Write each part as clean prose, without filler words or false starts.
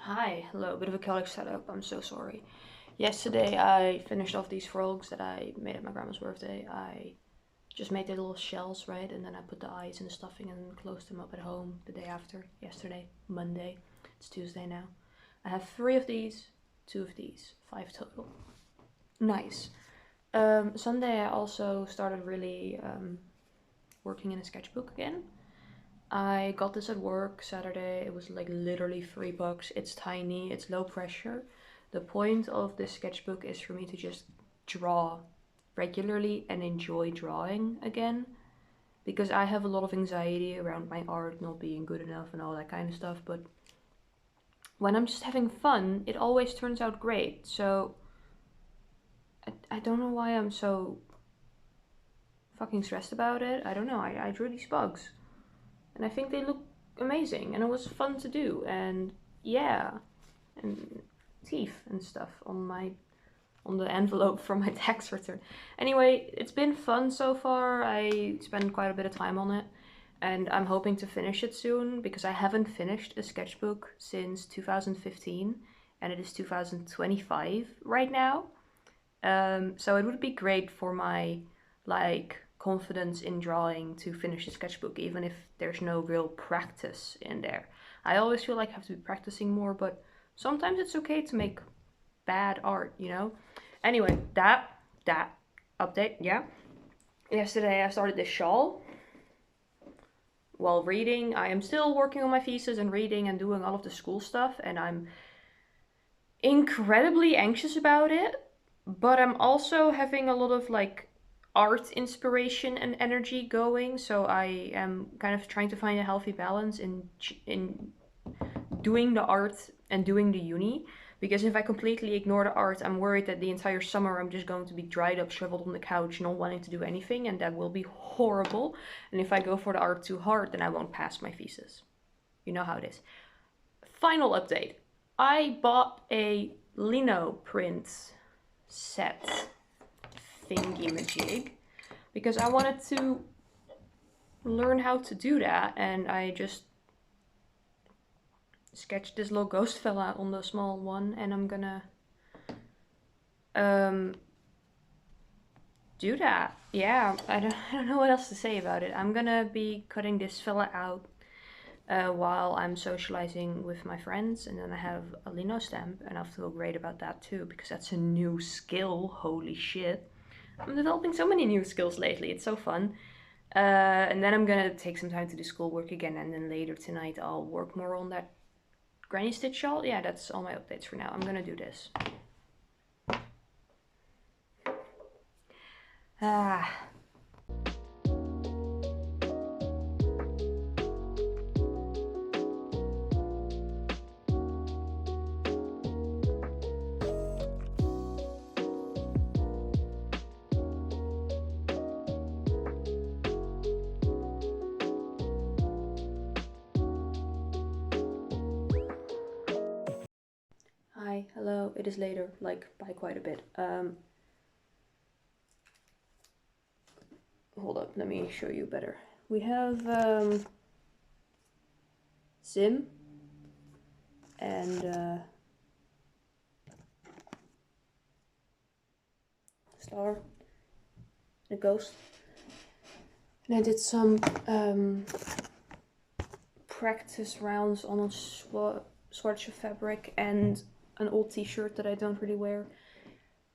Hi, hello, bit of a chaotic setup, I'm so sorry. Yesterday I finished off these frogs that I made at my grandma's birthday. I just made the little shells, right, and then I put the eyes and the stuffing and closed them up at home the day after, yesterday, Monday. It's Tuesday now. I have 3 of these, 2 of these, 5 total. Nice. Sunday I also started really working in a sketchbook again. I got this at work Saturday. It was like literally $3. It's tiny, it's low pressure. The point of this sketchbook is for me to just draw regularly and enjoy drawing again. Because I have a lot of anxiety around my art not being good enough and all that kind of stuff. But when I'm just having fun, it always turns out great. So I don't know why I'm so fucking stressed about it. I don't know. I drew these bugs. And I think they look amazing, and it was fun to do, and yeah, and teeth and stuff on the envelope from my tax return. Anyway, it's been fun so far. I spent quite a bit of time on it, and I'm hoping to finish it soon because I haven't finished a sketchbook since 2015, and it is 2025 right now. So it would be great for my confidence in drawing to finish the sketchbook, even if there's no real practice in there. I always feel like I have to be practicing more, but sometimes it's okay to make bad art, you know? Anyway, that update, yeah. Yesterday I started this shawl while reading. I am still working on my thesis and reading and doing all of the school stuff, and I'm incredibly anxious about it, but I'm also having a lot of art inspiration and energy going, so I am kind of trying to find a healthy balance in doing the art and doing the uni. Because if I completely ignore the art, I'm worried that the entire summer I'm just going to be dried up, shriveled on the couch, not wanting to do anything, and that will be horrible. And if I go for the art too hard, then I won't pass my thesis. You know how it is. Final update. I bought a lino print set thingy-majig because I wanted to learn how to do that, and I just sketched this little ghost fella on the small one, and I'm gonna do that. Yeah, I don't know what else to say about it. I'm gonna be cutting this fella out while I'm socializing with my friends, and then I have a lino stamp, and I feel great about that too because that's a new skill. Holy shit. I'm developing so many new skills lately. It's so fun. And then I'm gonna take some time to do schoolwork again, and then later tonight I'll work more on that granny stitch shawl. Yeah, that's all my updates for now. I'm gonna do this. Ah. Hi, hello, it is later, by quite a bit. Hold up, let me show you better. We have Sim and Star, the ghost. And I did some practice rounds on a swatch of fabric and an old t-shirt that I don't really wear.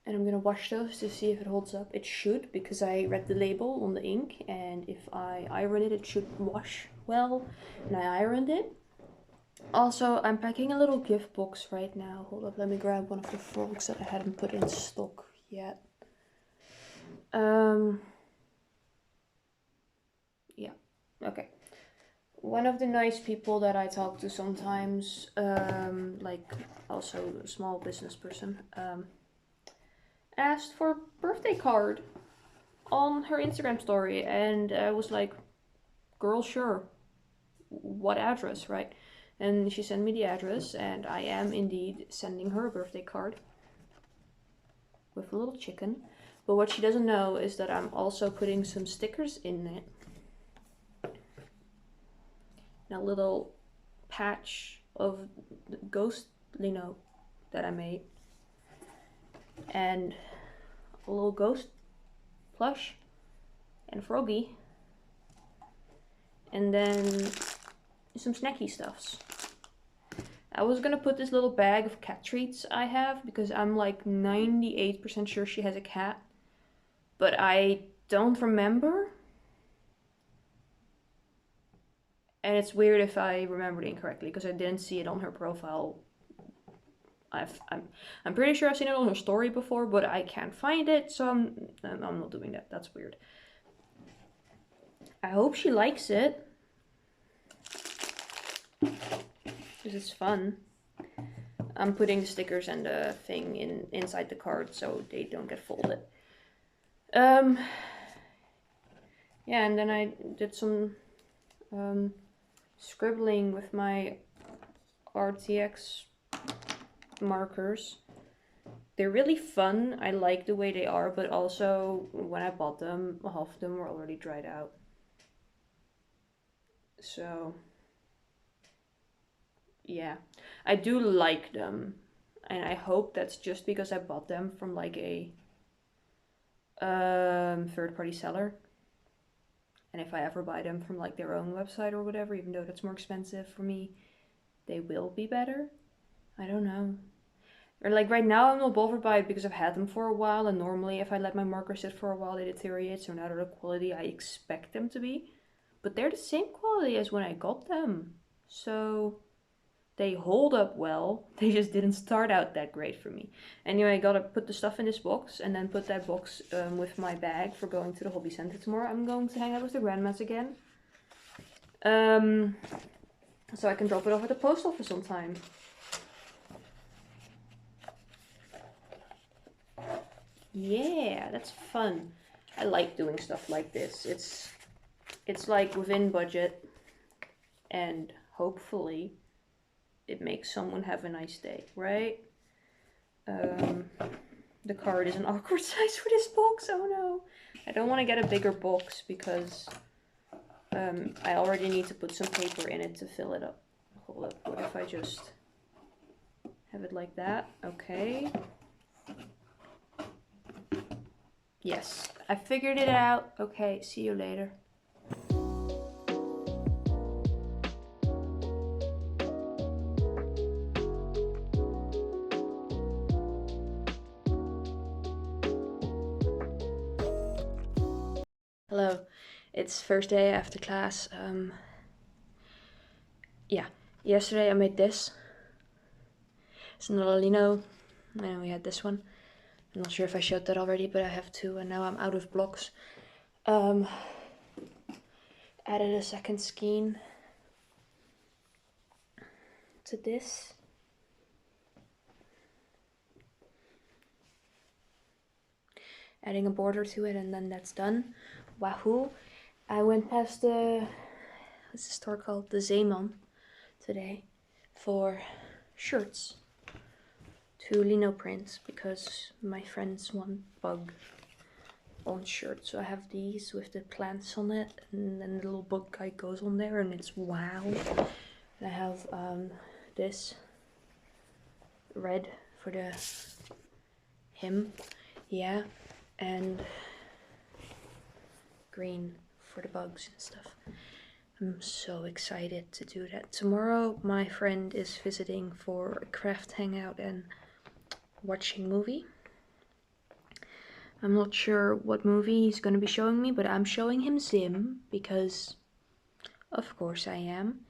And I'm gonna wash those to see if it holds up. It should, because I read the label on the ink, and if I iron it, it should wash well. And I ironed it. Also, I'm packing a little gift box right now. Hold up, let me grab one of the frogs that I hadn't put in stock yet. Yeah, okay. One of the nice people that I talk to sometimes, also a small business person, asked for a birthday card on her Instagram story, and I was like, girl, sure. What address, right? And she sent me the address, and I am indeed sending her a birthday card with a little chicken. But what she doesn't know is that I'm also putting some stickers in it. And a little patch of the ghost lino that I made. And a little ghost plush and froggy. And then some snacky stuffs. I was gonna put this little bag of cat treats I have because I'm like 98% sure she has a cat. But I don't remember. And it's weird if I remembered incorrectly because I didn't see it on her profile. I'm pretty sure I've seen it on her story before, but I can't find it, so I'm not doing that. That's weird. I hope she likes it. Because it's fun. I'm putting the stickers and the thing inside the card so they don't get folded. Yeah, and then I did some scribbling with my RTX markers. They're really fun. I like the way they are, but also when I bought them, half of them were already dried out. So yeah, I do like them, and I hope that's just because I bought them from like a third-party seller. And if I ever buy them from like their own website or whatever, even though that's more expensive for me, they will be better. I don't know. Or like right now I'm not bothered by it because I've had them for a while, and normally if I let my markers sit for a while they deteriorate, so now they're the quality I expect them to be. But they're the same quality as when I got them. So they hold up well. They just didn't start out that great for me. Anyway, I gotta put the stuff in this box and then put that box with my bag for going to the hobby center tomorrow. I'm going to hang out with the grandmas again. So I can drop it off at the post office sometime. Yeah, that's fun. I like doing stuff like this. It's like within budget, and hopefully it makes someone have a nice day, right? The card is an awkward size for this box. Oh no. I don't want to get a bigger box because I already need to put some paper in it to fill it up. Hold up, what if I just have it like that? Okay. Yes, I figured it out. Okay, see you later. Hello, it's first day after class. Yeah, yesterday I made this. It's another lino, and we had this one. I'm not sure if I showed that already, but I have two, and now I'm out of blocks. Added a second skein to this. Adding a border to it, and then that's done. Wahoo! I went past what's the store called? The Zeeman today for shirts to lino print because my friends want bug on shirts. So I have these with the plants on it, and then the little bug guy goes on there, and it's wow. And I have this red for the him, yeah, and green for the bugs and stuff. I'm so excited to do that. Tomorrow my friend is visiting for a craft hangout and watching movie. I'm not sure what movie he's going to be showing me, but I'm showing him Zim because of course I am.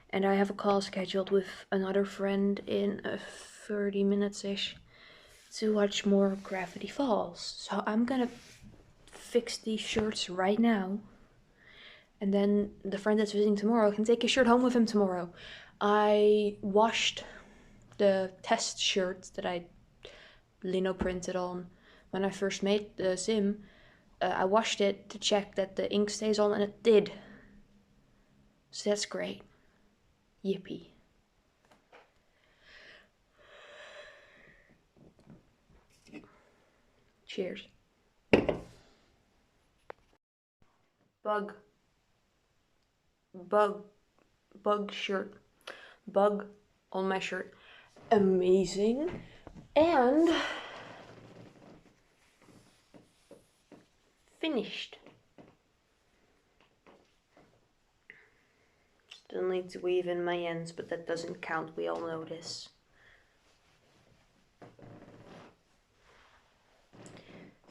And I have a call scheduled with another friend in 30 minutes-ish to watch more Gravity Falls. So I'm gonna fix these shirts right now. And then the friend that's visiting tomorrow can take his shirt home with him tomorrow. I washed the test shirt that I lino printed on when I first made the Zim. I washed it to check that the ink stays on, and it did. So that's great. Yippee. Cheers. Bug shirt. Bug on my shirt. amazing. And finished. Still need to weave in my ends, but that doesn't count, we all know this.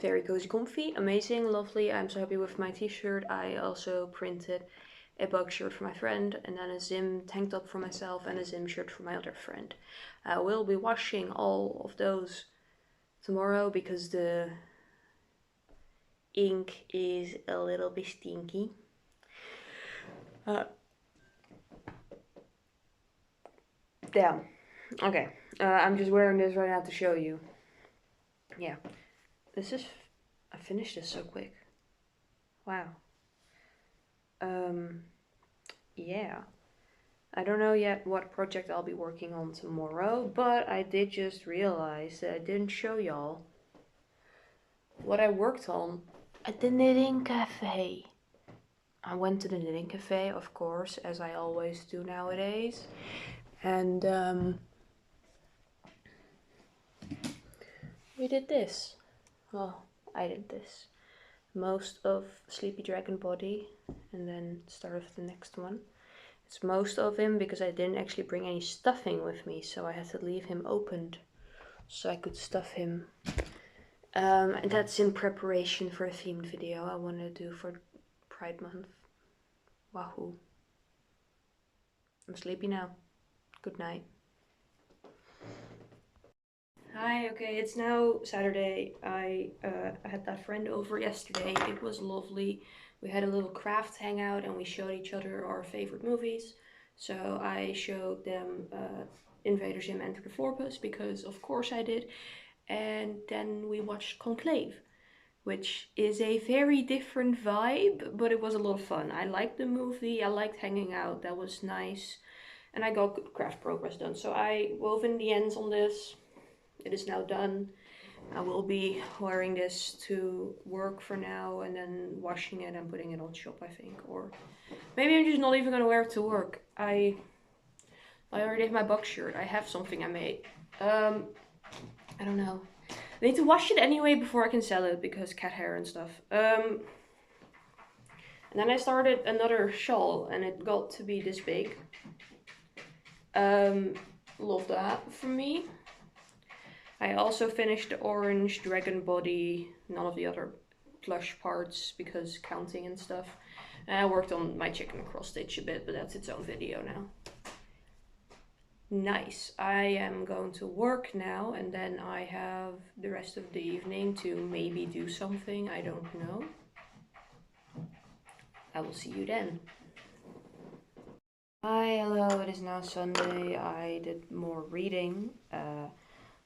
Very cozy, comfy, amazing, lovely. I'm so happy with my t-shirt. I also printed a bug shirt for my friend, and then a Zim tank top for myself, and a Zim shirt for my other friend. I will be washing all of those tomorrow because the ink is a little bit stinky. Damn. Okay. I'm just wearing this right now to show you. Yeah. I finished this so quick. Wow. Yeah. I don't know yet what project I'll be working on tomorrow, but I did just realize that I didn't show y'all what I worked on at the knitting cafe. I went to the knitting cafe, of course, as I always do nowadays. And we did this. Well, I did this. Most of Sleepy Dragon body, and then start of the next one. It's most of him because I didn't actually bring any stuffing with me, so I had to leave him opened so I could stuff him. And that's in preparation for a themed video I want to do for Pride Month. Wahoo. I'm sleepy now. Good night. Hi, okay, it's now Saturday. I had that friend over yesterday. It was lovely. We had a little craft hangout and we showed each other our favorite movies. So I showed them Invader Zim Enter the Florpus because of course I did. And then we watched Conclave, which is a very different vibe, but it was a lot of fun. I liked the movie, I liked hanging out, that was nice. And I got good craft progress done. So I wove in the ends on this. It is now done. I will be wearing this to work for now and then washing it and putting it on shop, I think. Or maybe I'm just not even gonna wear it to work. I already have my bug shirt. I have something I made. I don't know. I need to wash it anyway before I can sell it because cat hair and stuff. And then I started another shawl and it got to be this big. Love that for me. I also finished the orange dragon body, none of the other plush parts because counting and stuff. And I worked on my chicken cross stitch a bit, but that's its own video now. Nice. I am going to work now and then I have the rest of the evening to maybe do something, I don't know. I will see you then. Hi, hello, it is now Sunday. I did more reading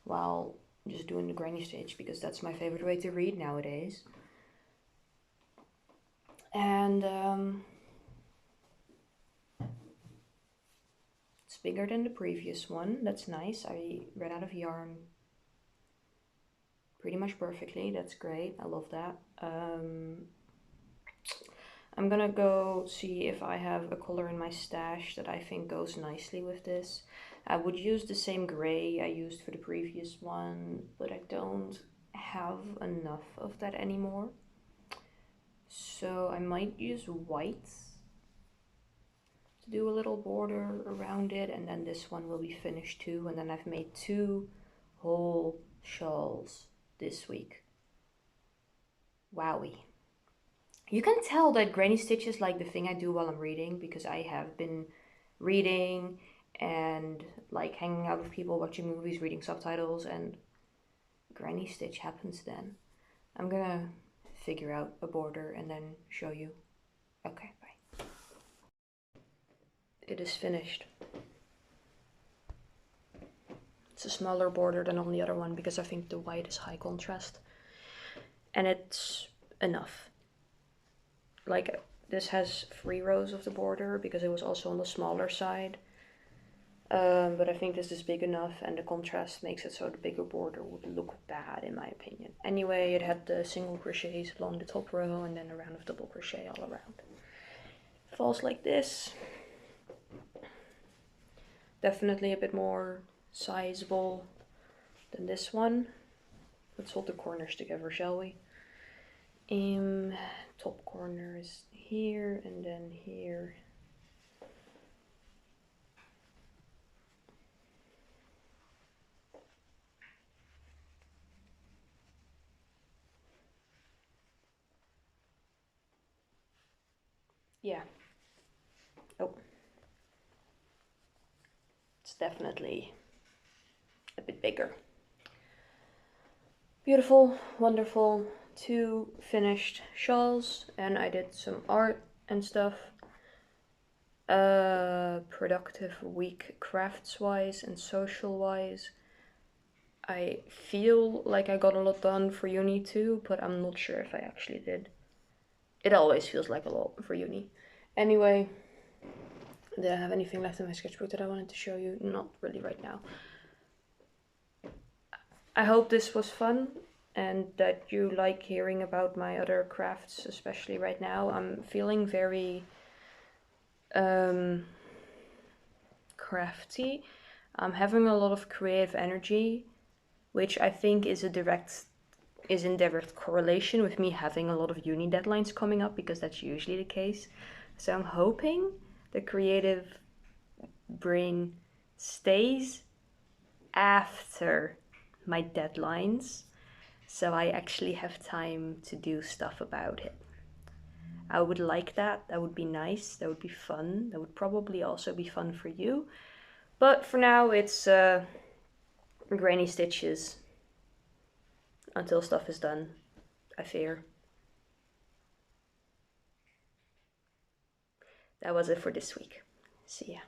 while just doing the granny stitch because that's my favorite way to read nowadays. And it's bigger than the previous one. That's nice. I ran out of yarn pretty much perfectly. That's great. I love that. I'm gonna go see if I have a color in my stash that I think goes nicely with this. I would use the same gray I used for the previous one, but I don't have enough of that anymore. So I might use white to do a little border around it, and then this one will be finished too. And then I've made 2 whole shawls this week. Wowie. You can tell that granny stitch is like the thing I do while I'm reading because I have been reading and like hanging out with people, watching movies, reading subtitles, and granny stitch happens then. I'm gonna figure out a border and then show you. Okay, bye. It is finished. It's a smaller border than on the other one because I think the white is high contrast. And it's enough. Like, this has 3 rows of the border because it was also on the smaller side. But I think this is big enough and the contrast makes it so the bigger border would look bad in my opinion. Anyway, it had the single crochets along the top row and then a round of double crochet all around. Falls like this. Definitely a bit more sizable than this one. Let's hold the corners together, shall we? Top corner is here and then here. Yeah. Oh. It's definitely a bit bigger. Beautiful, wonderful. 2 finished shawls, and I did some art and stuff. Productive week crafts wise and social wise. I feel like I got a lot done for uni too, but I'm not sure if I actually did. It always feels like a lot for uni. Anyway, did I have anything left in my sketchbook that I wanted to show you? Not really right now. I hope this was fun and that you like hearing about my other crafts, especially right now. I'm feeling very crafty. I'm having a lot of creative energy, which I think is in direct correlation with me having a lot of uni deadlines coming up, because that's usually the case. So I'm hoping the creative brain stays after my deadlines, so I actually have time to do stuff about it. I would like that. That would be nice. That would be fun. That would probably also be fun for you. But for now, it's granny stitches until stuff is done, I fear. That was it for this week. See ya.